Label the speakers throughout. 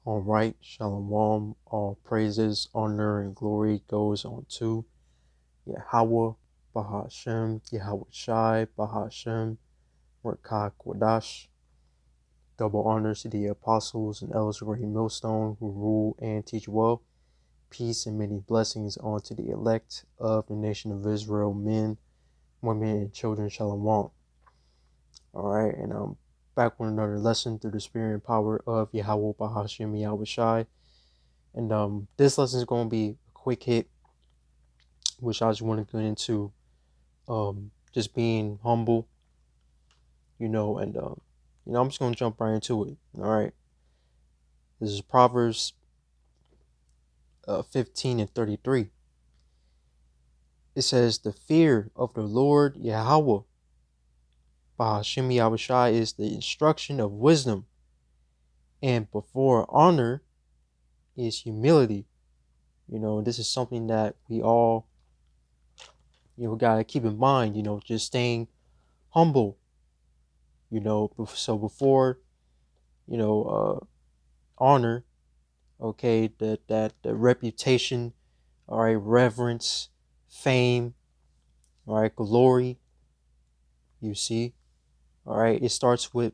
Speaker 1: All right, Shalom. All praises, honor, and glory goes on to Yahweh, Bahashem, Yahweh Shai, Bahashem, Merkah Kodash. Double honors to the apostles and elders of Great Millstone who rule and teach well. Peace and many blessings unto the elect of the nation of Israel, men, women, and children. Shalom. All right, and I'm back with another lesson through the spirit and power of Yahweh, Bahashem, Yahweh Shai. And this lesson is going to be a quick hit, which I just want to get into just being humble, and I'm just going to jump right into it. All right. This is Proverbs 15 and 33. It says, the fear of the Lord Yahweh, Bahashem Yahweh Shai, is the instruction of wisdom, and before honor is humility. This is something that we all, got to keep in mind, just staying humble, so before, honor, okay, that the reputation, all right, reverence, fame, all right, glory, you see, all right, it starts with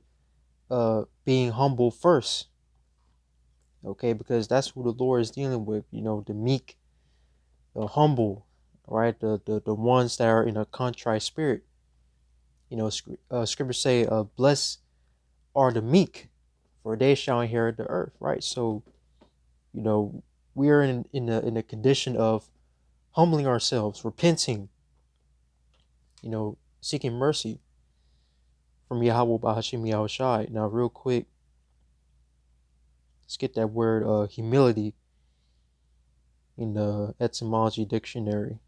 Speaker 1: being humble first, okay, because that's who the Lord is dealing with, the meek, the humble, all right, the ones that are in a contrite spirit. Scriptures say, blessed are the meek, for they shall inherit the earth, right? So, we are in a condition of humbling ourselves, repenting, seeking mercy from Yahweh Bahashim Yahweh Shai. Now, real quick, let's get that word humility in the etymology dictionary.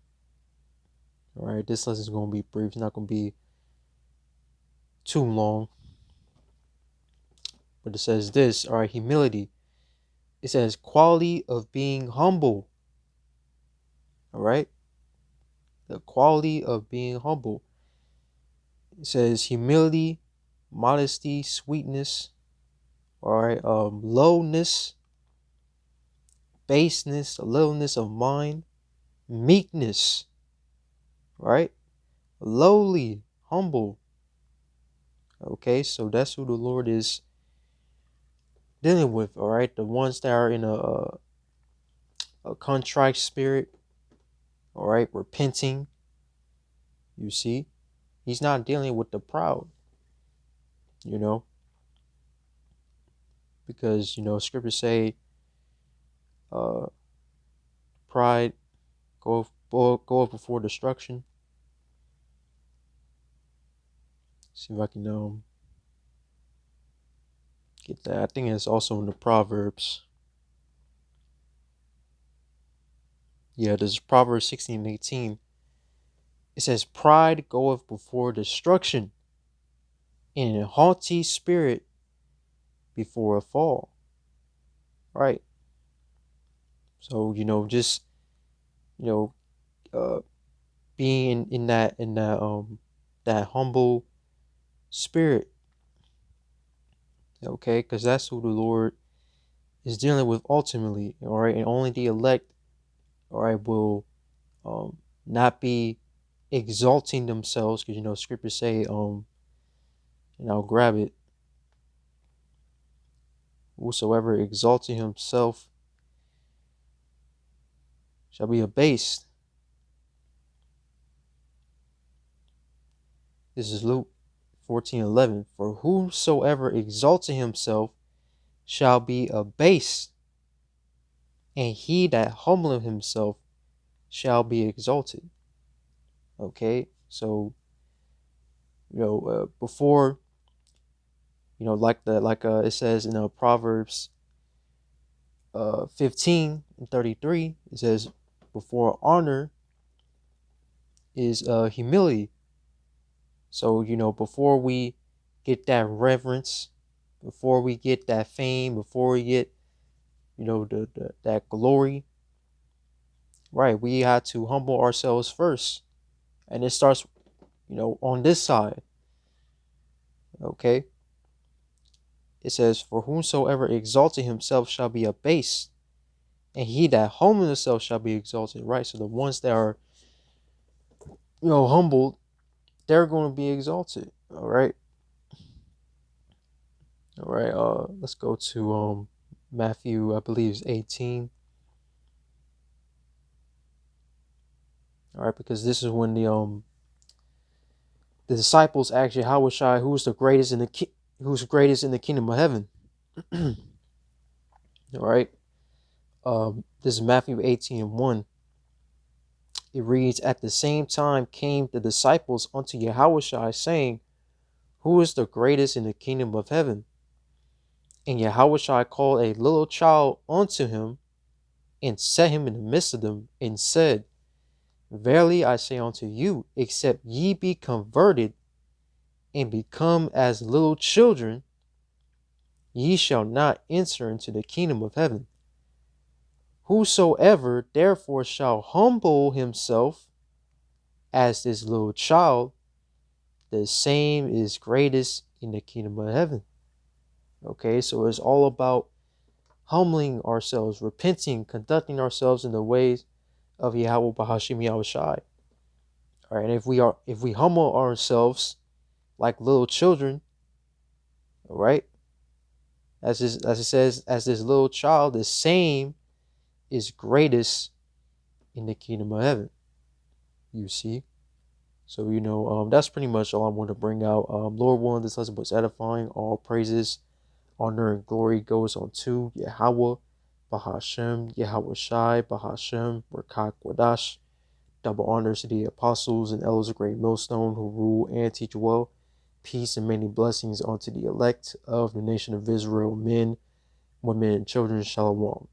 Speaker 1: All right, this lesson is going to be brief. It's not going to be too long. But it says this, all right, humility. It says quality of being humble. All right, the quality of being humble. It says humility, modesty, sweetness, all right, lowness, baseness, a littleness of mind, meekness, right? Lowly, humble. Okay, so that's who the Lord is dealing with, all right? The ones that are in a contrite spirit, all right, repenting, you see. He's not dealing with the proud, because, scriptures say, uh, pride go up before destruction. See if I can get that. I think it's also in the Proverbs. Yeah, this is Proverbs 16 and 18. It says, pride goeth before destruction, and a haughty spirit before a fall. Right. So, just, you know, uh, being that humble spirit, okay, because that's who the Lord is dealing with ultimately, all right, and only the elect, all right, will not be exalting themselves, because scriptures say, and I'll grab it, whosoever exalting himself shall be abased. This is Luke 14:11. For whosoever exalting himself shall be abased, and he that humbleth himself shall be exalted. Okay, so before, like it says in Proverbs 15 and 33, it says, before honor is humility. So before we get that reverence, before we get that fame, before we get that glory, right, we have to humble ourselves first, and it starts on this side. Okay, It says, for whomsoever exalted himself shall be abased, and he that humbled himself shall be exalted. Right? So the ones that are, humbled, they're going to be exalted. All right. All right. Let's go to Matthew, I believe is 18. All right, because this is when the disciples asked Yahushua who's greatest in the kingdom of heaven. All right. This is Matthew 18:1. It reads, at the same time came the disciples unto Yahushua, saying, who is the greatest in the kingdom of heaven? And Yahushua called a little child unto him, and set him in the midst of them, and said, verily I say unto you, except ye be converted, and become as little children, ye shall not enter into the kingdom of heaven. Whosoever therefore shall humble himself as this little child, the same is greatest in the kingdom of heaven. Okay, so it's all about humbling ourselves, repenting, conducting ourselves in the ways of Yahweh Bahashim Yahushai. All right, and if we humble ourselves like little children, all right, as it says, as this little child, the same is greatest in the kingdom of heaven. You see? So, that's pretty much all I want to bring out. Lord willing, this lesson was edifying. All praises, honor, and glory goes on to Yahweh, Bahashem, Yahweh Shai, Bahashem, Rakak Wadash. Double honors to the apostles and elders of Great Millstone who rule and teach well. Peace and many blessings unto the elect of the nation of Israel, men, women, and children. Shalom.